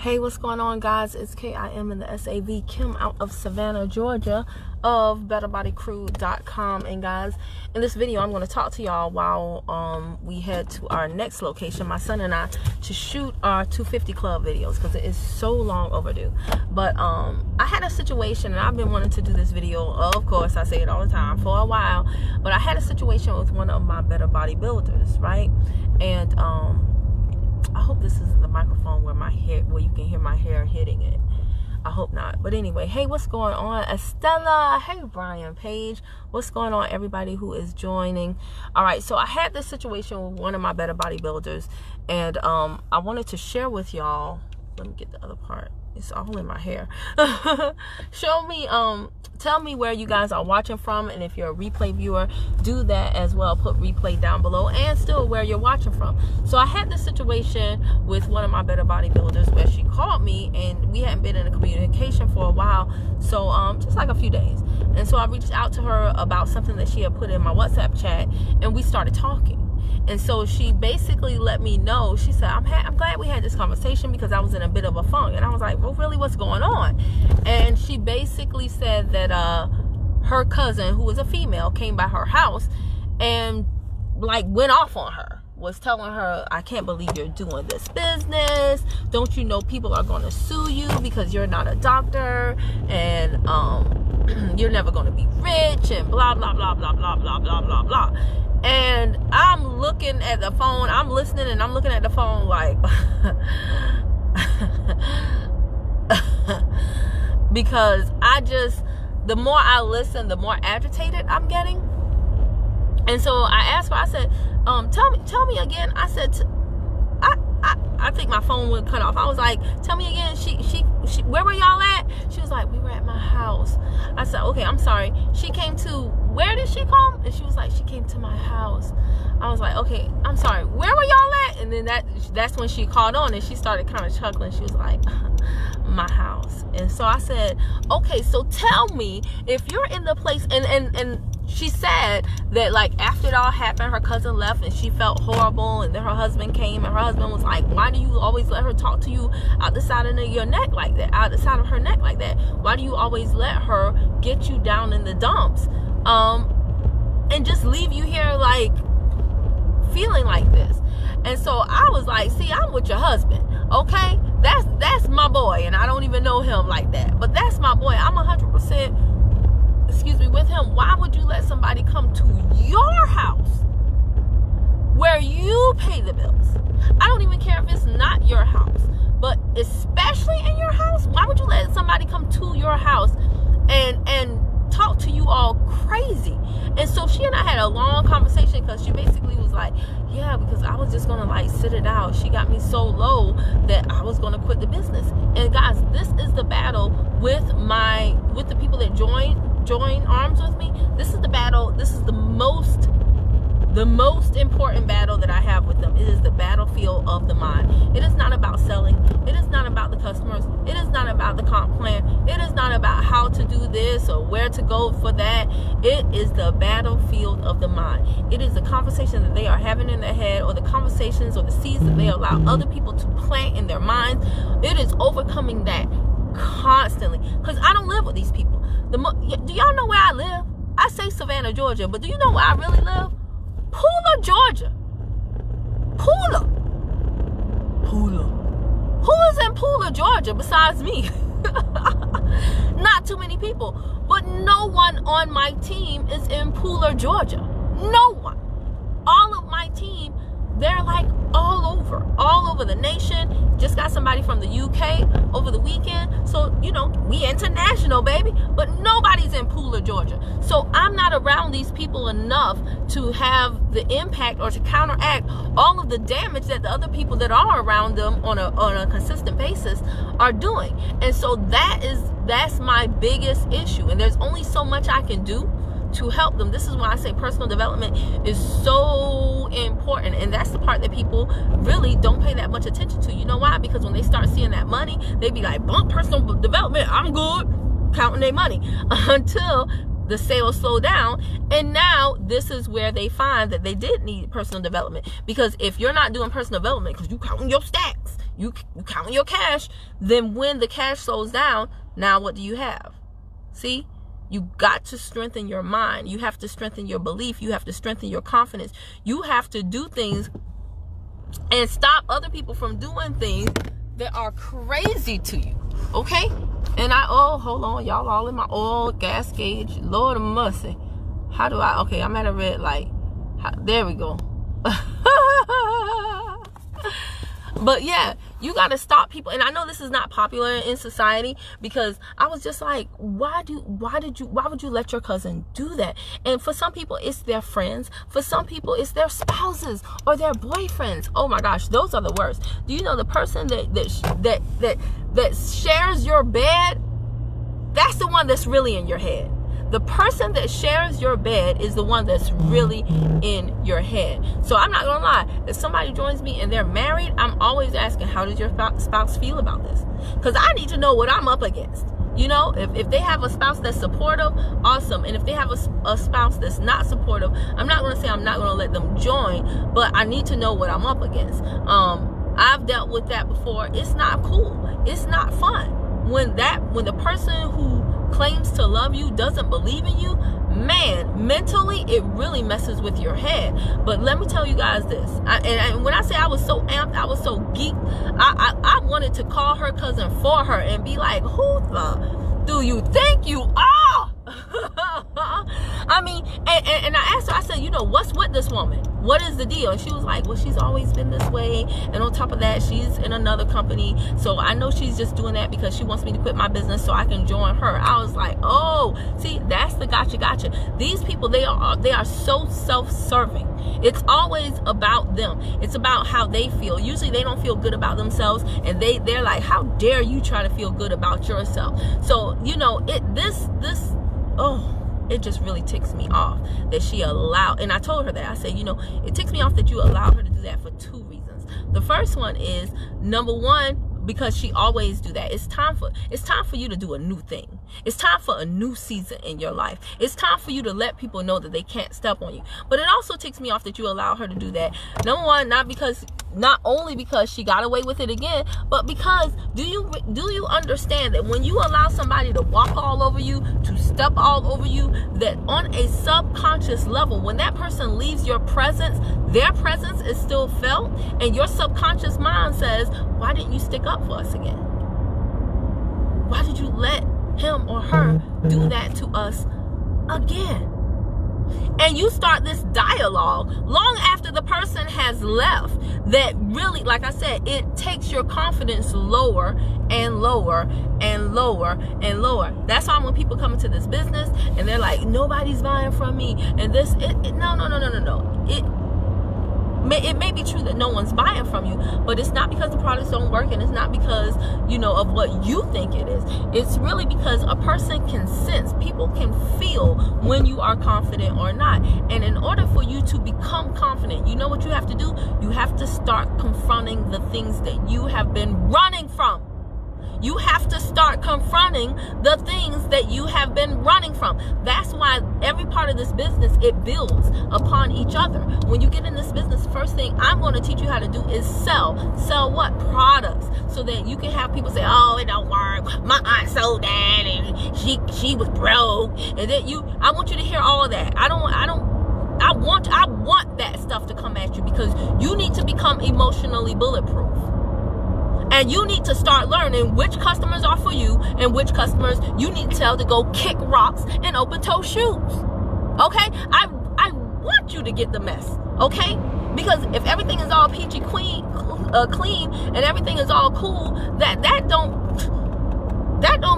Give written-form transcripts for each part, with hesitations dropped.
Hey, what's going on, guys? It's KIM in the SAV, Kim out of Savannah, Georgia, of BetterBodyCrew.com. And guys, in this video, I'm going to talk to y'all while we head to our next location, my son and I, to shoot our 250 Club videos, because it is so long overdue. But I had a situation, and I've been wanting to do this video, of course, I say it all the time, for a while. But I had a situation with one of my Better Body builders, right? And I hope this isn't the microphone where you can hear my hair hitting it. I hope not. But anyway, hey, what's going on, Estella? Hey, Brian Page. What's going on, everybody who is joining? All right, so I had this situation with one of my Better Body builders, and I wanted to share with y'all. Let me get the other part. It's all in my hair. Tell me where you guys are watching from, and if you're a replay viewer, do that as well. Put replay down below, and still where you're watching from. So I had this situation with one of my Better Body builders where she called me, and we hadn't been in a communication for a while, so just like a few days. And so I reached out to her about something that she had put in my WhatsApp chat, and we started talking. And so she basically let me know, she said, I'm glad we had this conversation because I was in a bit of a funk. And I was like, well, really, what's going on? And she basically said that her cousin, who was a female, came by her house and like went off on her, was telling her, I can't believe you're doing this business. Don't you know people are going to sue you because you're not a doctor, and you're never going to be rich, and blah, blah, blah, blah, blah, blah, blah, blah, blah. And I'm looking at the phone, I'm listening, and I'm looking at the phone like, because the more I listen, the more agitated I'm getting. And so I asked her, I said, tell me again. I said, I think my phone would cut off. I was like, tell me again. She where were y'all at? She was like, we were at my house. I said, okay, I'm sorry. She came to, where did she come? And she was like, she came to my house. I was like, okay, I'm sorry. Where were y'all at? And then that's when she called on, and she started kind of chuckling. She was like, my house. And so I said, okay, so tell me, if you're in the place, and she said that, like, after it all happened, her cousin left and she felt horrible, and then her husband came, and her husband was like, why do you always let her talk to you out the side of your neck like that, out the side of her neck like that? Why do you always let her get you down in the dumps and just leave you here like feeling like this? And so I was like, see, I'm with your husband, okay? That's my boy, and I don't even know him like that, but that's my boy. I'm 100% with him. Why would you let somebody come to your house where you pay the bills? I don't even care if it's not your house, but especially in your house, why would you let somebody come to your house and talk to you all crazy? And so she and I had a long conversation, because she basically was like, yeah, because I was just gonna like sit it out. She got me so low that I was gonna quit the business. And guys, this is the battle with the people that join arms with me. This is the battle. This is the most important battle that I have with them. It is the battlefield of the mind. It is not about selling. It is not about the customers. It is not about the comp plan. It is not about how to do this or where to go for that. It is the battlefield of the mind. It is the conversation that they are having in their head, or the conversations or the seeds that they allow other people to plant in their minds. It is overcoming that constantly, because I don't live with these people. Do y'all know where I live? I say Savannah, Georgia, but do you know where I really live? Pooler, Georgia. Pooler. Who is in Pooler, Georgia besides me? Not too many people. But no one on my team is in Pooler, Georgia. No one. All of my team, they're like all over the nation. Just got somebody from the UK over the weekend. So, you know, we international, baby. But nobody's in Pooler, Georgia. So I'm not around these people enough to have the impact or to counteract all of the damage that the other people that are around them on a consistent basis are doing. And so that's my biggest issue. And there's only so much I can do to help them. This is why I say personal development is so important, and that's the part that people really don't pay that much attention to. You know why? Because when they start seeing that money, they be like, bump personal development, I'm good, counting their money, until the sales slow down. And now this is where they find that they did need personal development, because if you're not doing personal development because you counting your stacks, you count your cash. Then when the cash slows down, now what do you have? See? You got to strengthen your mind. You have to strengthen your belief. You have to strengthen your confidence. You have to do things and stop other people from doing things that are crazy to you. Okay? And hold on, y'all all in my oil, gas gauge. Lord of mercy. How do okay, I'm at a red light. There we go. But yeah, you got to stop people. And I know this is not popular in society, because I was just like, why would you let your cousin do that? And for some people, it's their friends. For some people, it's their spouses or their boyfriends. Oh my gosh, those are the worst. Do you know the person that shares your bed? That's the one that's really in your head. The person that shares your bed is the one that's really in your head. So I'm not gonna lie, if somebody joins me and they're married, I'm always asking, how does your spouse feel about this? Because I need to know what I'm up against. You know, if they have a spouse that's supportive, awesome. And if they have a spouse that's not supportive, I'm not gonna say I'm not gonna let them join, but I need to know what I'm up against. I've dealt with that before. It's not cool. It's not fun. When the person who claims to love you doesn't believe in you, man, mentally it really messes with your head. But let me tell you guys this, and when I say I was so amped, I was so geeked, I wanted to call her cousin for her and be like, who the do you think you are? I mean, and I asked her, I said, you know, what's with this woman? What is the deal? And she was like, well, she's always been this way. And on top of that, she's in another company. So I know she's just doing that because she wants me to quit my business so I can join her. I was like, oh, see, that's the gotcha. These people, they are so self-serving. It's always about them. It's about how they feel. Usually they don't feel good about themselves. And they're like, how dare you try to feel good about yourself? So, you know, it just really ticks me off that she allowed, and I told her that, I said, you know, it ticks me off that you allowed her to do that for two reasons. The first one is, number one, because she always do that. It's time for you to do a new thing. It's time for a new season in your life. It's time for you to let people know that they can't step on you. But it also ticks me off that you allow her to do that. Number one, not only because she got away with it again, but because do you understand that when you allow somebody to walk all over you, to step all over you, that on a subconscious level, when that person leaves your presence, their presence is still felt, and your subconscious mind says, why didn't you stick up for us again? Why did you let him or her do that to us again? And you start this dialogue long after the person has left that really, like I said, it takes your confidence lower and lower and lower and lower. That's why when people come into this business and they're like, nobody's buying from me, and this, no. It may be true that no one's buying from you, but it's not because the products don't work, and it's not because, you know, of what you think it is. It's really because a person can sense, people can feel when you are confident or not. And in order for you to become confident, you know what you have to do? You have to start confronting the things that you have been running from. You have to start confronting the things that you have been running from. That's why every part of this business, it builds upon each other. When you get in this business, first thing I'm going to teach you how to do is sell. Sell what? Products. So that you can have people say, oh, it don't work. My aunt sold that and she was broke. And then I want you to hear all of that. I want that stuff to come at you, because you need to become emotionally bulletproof. And you need to start learning which customers are for you and which customers you need to tell to go kick rocks in open-toe shoes. Okay? I want you to get the mess. Okay? Because if everything is all peachy clean and everything is all cool, that don't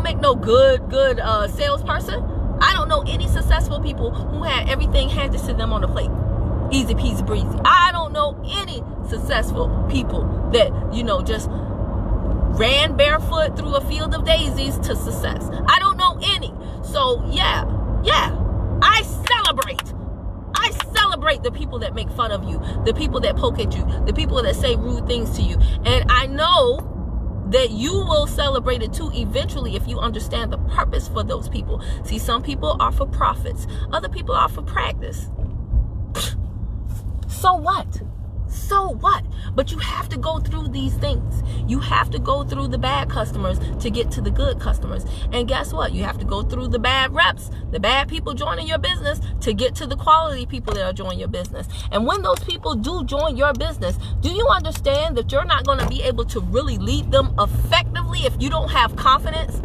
make no good salesperson. I don't know any successful people who had everything handed to them on the plate. Easy peasy breezy. I don't know any successful people that, you know, just ran barefoot through a field of daisies to success. I don't know any. So yeah, I celebrate the people that make fun of you, the people that poke at you, the people that say rude things to you. And I know that you will celebrate it too eventually if you understand the purpose for those people. See, some people are for profits, other people are for practice. So what? So what? But you have to go through these things. You have to go through the bad customers to get to the good customers. And guess what? You have to go through the bad reps, the bad people joining your business to get to the quality people that are joining your business. And when those people do join your business, do you understand that you're not going to be able to really lead them effectively if you don't have confidence?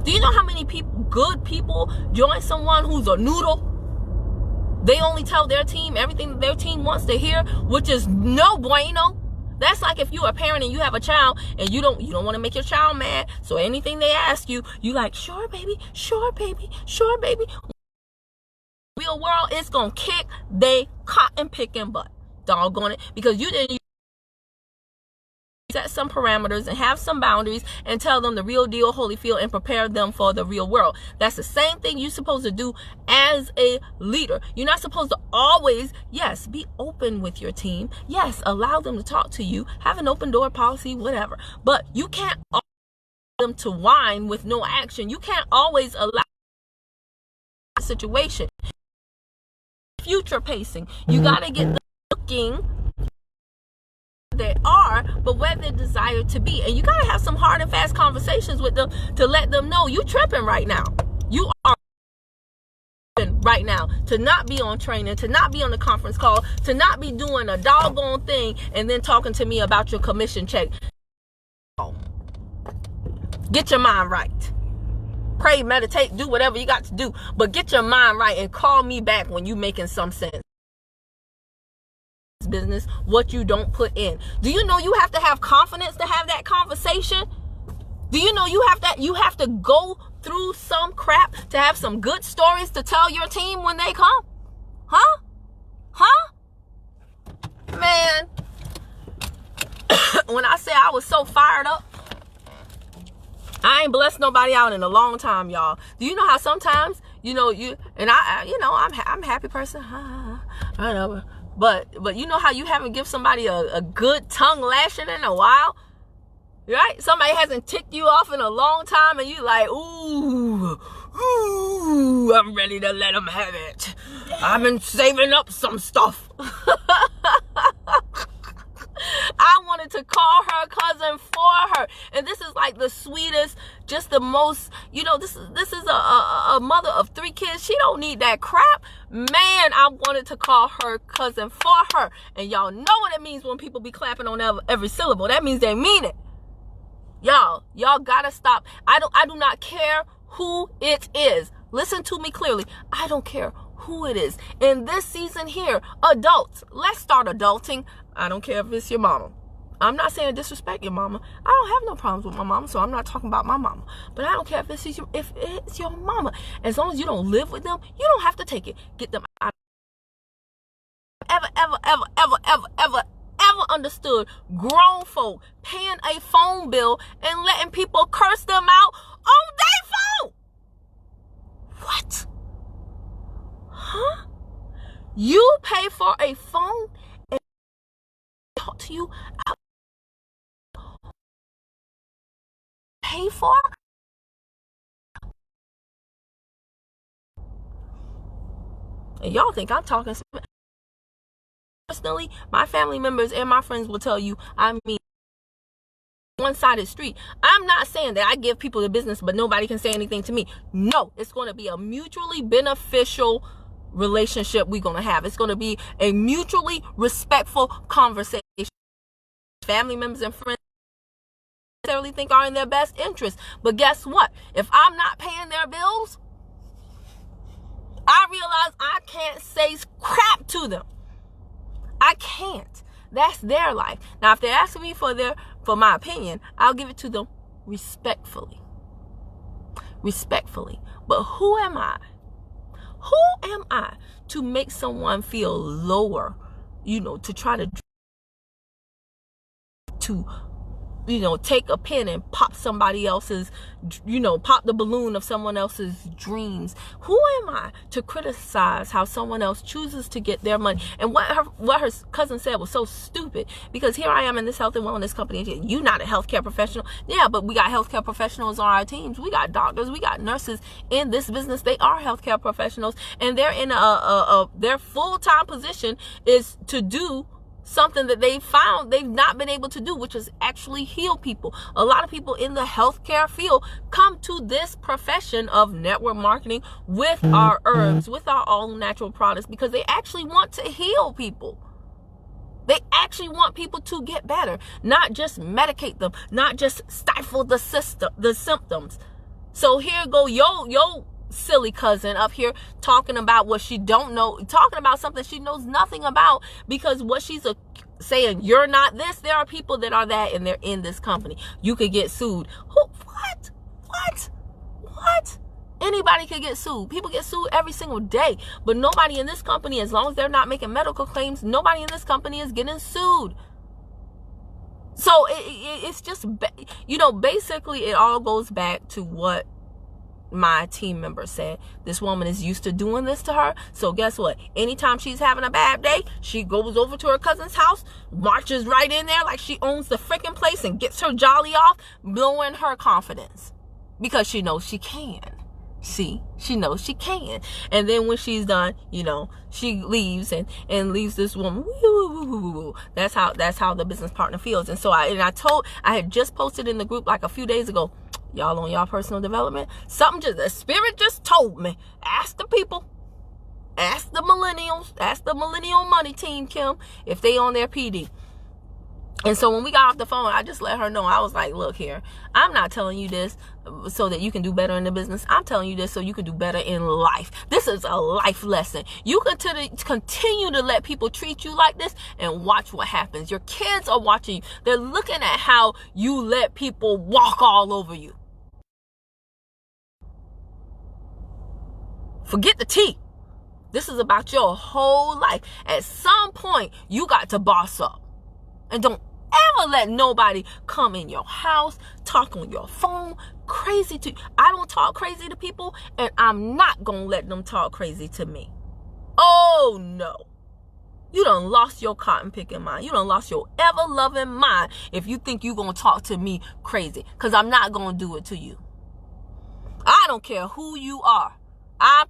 Do you know how many good people join someone who's a noodle? They only tell their team everything that their team wants to hear, which is no bueno. That's like if you're a parent and you have a child and you don't want to make your child mad. So anything they ask you, you like, sure, baby, sure, baby, sure, baby. Real world, it's going to kick they cotton picking butt. Doggone it. Because you didn't set some parameters and have some boundaries and tell them the real deal, Holyfield, and prepare them for the real world. That's the same thing you're supposed to do as a leader. You're not supposed to always, yes, be open with your team. Yes, allow them to talk to you. Have an open door policy, whatever. But you can't allow them to whine with no action. You can't always allow the situation. Future pacing. You got to get them looking they are, but where they desire to be. And you got to have some hard and fast conversations with them to let them know you tripping right now. You are tripping right now to not be on training, to not be on the conference call, to not be doing a doggone thing and then talking to me about your commission check. Get your mind right. Pray, meditate, do whatever you got to do, but get your mind right and call me back when you making some sense. Business, what you don't put in. Do you know you have to have confidence to have that conversation? Do you know you have to go through some crap to have some good stories to tell your team when they come? Huh? Man, when I say I was so fired up, I ain't blessed nobody out in a long time, y'all. Do you know how sometimes, I'm a happy person. I know. But you know how you haven't given somebody a good tongue lashing in a while? Right? Somebody hasn't ticked you off in a long time and you like, ooh, I'm ready to let them have it. I've been saving up some stuff. I wanted to call her cousin for her. And this is like the sweetest, just the most, this is a mother of 3 kids. She don't need that crap. Man, I wanted to call her cousin for her. And y'all know what it means when people be clapping on every syllable. That means they mean it. Y'all gotta stop. I do not care who it is. Listen to me clearly. I don't care who it is. In this season here, adults, let's start adulting. I don't care if it's your mama. I'm not saying disrespect your mama. I don't have no problems with my mama, so I'm not talking about my mama. But I don't care if it's your mama. As long as you don't live with them, you don't have to take it. Get them out. Ever understood grown folk paying a phone bill and letting people curse them out on their phone? What? Huh? You pay for a phone and talk to you out. Pay for? And y'all think I'm talking. Personally, my family members and my friends will tell you, I mean, one-sided street. I'm not saying that I give people the business, but nobody can say anything to me. No, it's going to be a mutually beneficial relationship we're going to have. It's going to be a mutually respectful conversation. Family members and friends necessarily think are in their best interest. But guess what? If I'm not paying their bills, I realize I can't say crap to them. I can't. That's their life. Now, if they're asking me for my opinion, I'll give it to them respectfully. Respectfully. But who am I? Who am I to make someone feel lower, to try to take a pin and pop somebody else's, pop the balloon of someone else's dreams. Who am I to criticize how someone else chooses to get their money? And what her cousin said was so stupid, because here I am in this health and wellness company, and you're not a healthcare professional. Yeah, but we got healthcare professionals on our teams. We got doctors, we got nurses in this business. They are healthcare professionals, and they're in their full-time position is to do something that they found they've not been able to do, which is actually heal people. A lot of people in the healthcare field come to this profession of network marketing with our herbs, with our all natural products, because they actually want to heal people. They actually want people to get better, not just medicate them, not just stifle the symptoms. So here go yo silly cousin up here talking about what she don't know, talking about something she knows nothing about, because what she's saying, you're not this. There are people that are that, and they're in this company. You could get sued. What? Anybody could get sued. People get sued every single day, but nobody in this company, as long as they're not making medical claims, nobody in this company is getting sued. So it's just, basically it all goes back to what my team member said. This woman is used to doing this to her. So guess what? Anytime she's having a bad day, she goes over to her cousin's house, marches right in there like she owns the freaking place, and gets her jolly off, blowing her confidence, because she knows she can. See, she knows she can. And then when she's done, she leaves and leaves this woman. That's how the business partner feels. And so I had just posted in the group like a few days ago, y'all on y'all personal development, the spirit just told me, ask the people, ask the millennials, ask the millennial money team, Kim, if they on their PD. And so when we got off the phone, I just let her know. I was like, look here, I'm not telling you this so that you can do better in the business. I'm telling you this so you can do better in life. This is a life lesson. You continue to let people treat you like this, and watch what happens. Your kids are watching you. They're looking at how you let people walk all over you. Forget the tea. This is about your whole life. At some point, you got to boss up. And don't ever let nobody come in your house, talk on your phone, crazy to you. I don't talk crazy to people, and I'm not going to let them talk crazy to me. Oh, no. You done lost your cotton picking mind. You done lost your ever-loving mind if you think you're going to talk to me crazy, because I'm not going to do it to you. I don't care who you are. I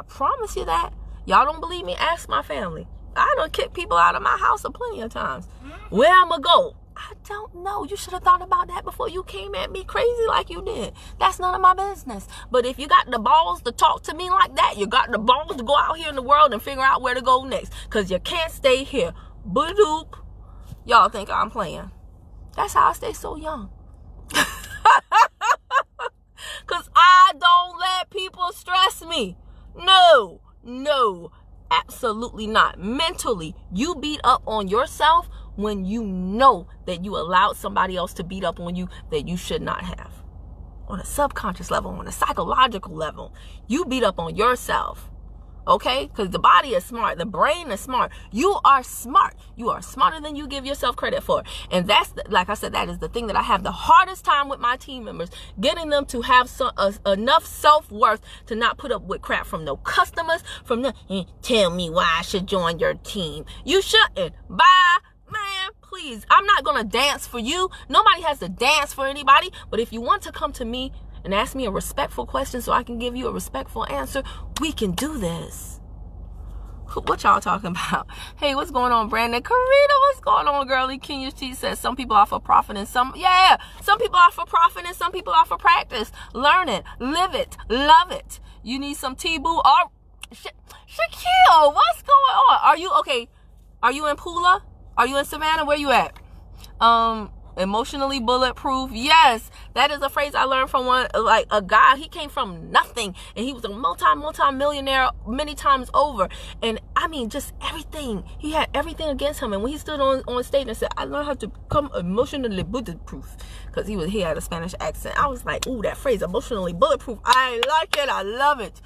promise you that. Y'all don't believe me? Ask my family. I done kicked people out of my house plenty of times. Where I'ma go? I don't know. You should have thought about that before you came at me crazy like you did. That's none of my business. But if you got the balls to talk to me like that, you got the balls to go out here in the world and figure out where to go next. Because you can't stay here. Boop. Y'all think I'm playing. That's how I stay so young. Because I don't let people stress me. No. Absolutely not. Mentally, you beat up on yourself when you know that you allowed somebody else to beat up on you that you should not have. On a subconscious level, on a psychological level, you beat up on yourself. Okay? Because the body is smart. The brain is smart. You are smart. You are smarter than you give yourself credit for. And that's, like I said, that is the thing that I have the hardest time with my team members. Getting them to have enough self-worth to not put up with crap from no customers, from no, tell me why I should join your team. You shouldn't. Bye. Man, please. I'm not going to dance for you. Nobody has to dance for anybody. But if you want to come to me and ask me a respectful question so I can give you a respectful answer, we can do this. What y'all talking about? Hey, what's going on, Brandon? Karina, what's going on, girlie? Kenya T says some people are for profit and some people are for profit and some people are for practice. Learn it, live it, love it. You need some T-Boo? Shaquille, what's going on? Are you okay? Are you in Pula? Are you in Savannah? Where you at? Emotionally bulletproof. Yes, that is a phrase I learned from a guy. He came from nothing, and he was a multi-millionaire many times over. And I mean, just everything. He had everything against him. And when he stood on stage and said, "I learned how to become emotionally bulletproof," because he had a Spanish accent. I was like, "Ooh, that phrase, emotionally bulletproof. I like it. I love it."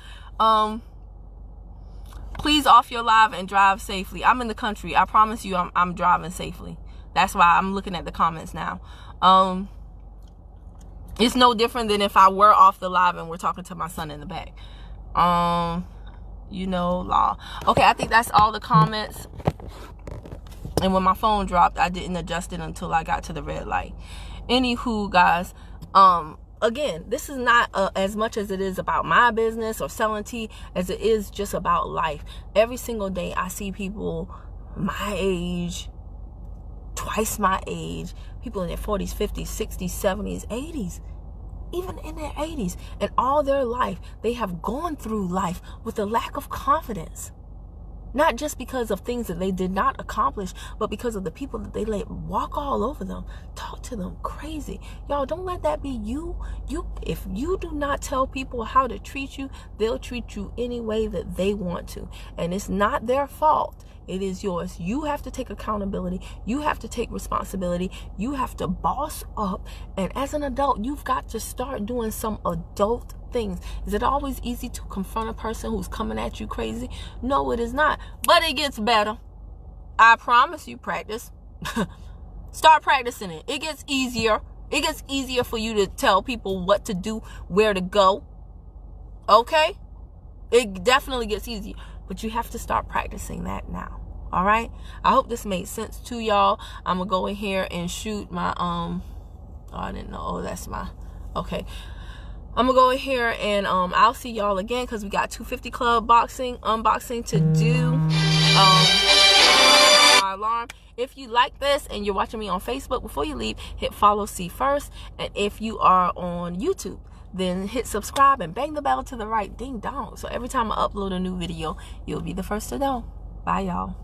Please off your live and drive safely. I'm in the country. I promise you, I'm driving safely. That's why I'm looking at the comments now. It's no different than if I were off the live and we're talking to my son in the back. Law. Okay, I think that's all the comments. And when my phone dropped, I didn't adjust it until I got to the red light. Anywho, guys, again, this is not as much as it is about my business or selling tea as it is just about life. Every single day I see people my age, twice my age, people in their 40s, 50s, 60s, 70s, 80s, even in their 80s. And all their life, they have gone through life with a lack of confidence. Not just because of things that they did not accomplish, but because of the people that they let walk all over them, talk to them crazy. Y'all, don't let that be you. If you do not tell people how to treat you, they'll treat you any way that they want to. And it's not their fault. It is yours. You have to take accountability. You have to take responsibility. You have to boss up. And as an adult, you've got to start doing some adult things. Is it always easy to confront a person who's coming at you crazy? No, it is not. But it gets better. I promise you, practice. Start practicing it. It gets easier. It gets easier for you to tell people what to do, where to go. Okay? It definitely gets easier. But you have to start practicing that now. All right? I hope this made sense to y'all. I'm going to go in here and shoot my, I didn't know. Oh, that's my, okay. I'm going to go in here and I'll see y'all again because we got 250 Club unboxing to do. My alarm. If you like this and you're watching me on Facebook, before you leave, hit follow, see first. And if you are on YouTube, then hit subscribe and bang the bell to the right, ding dong. So every time I upload a new video, you'll be the first to know. Bye, y'all.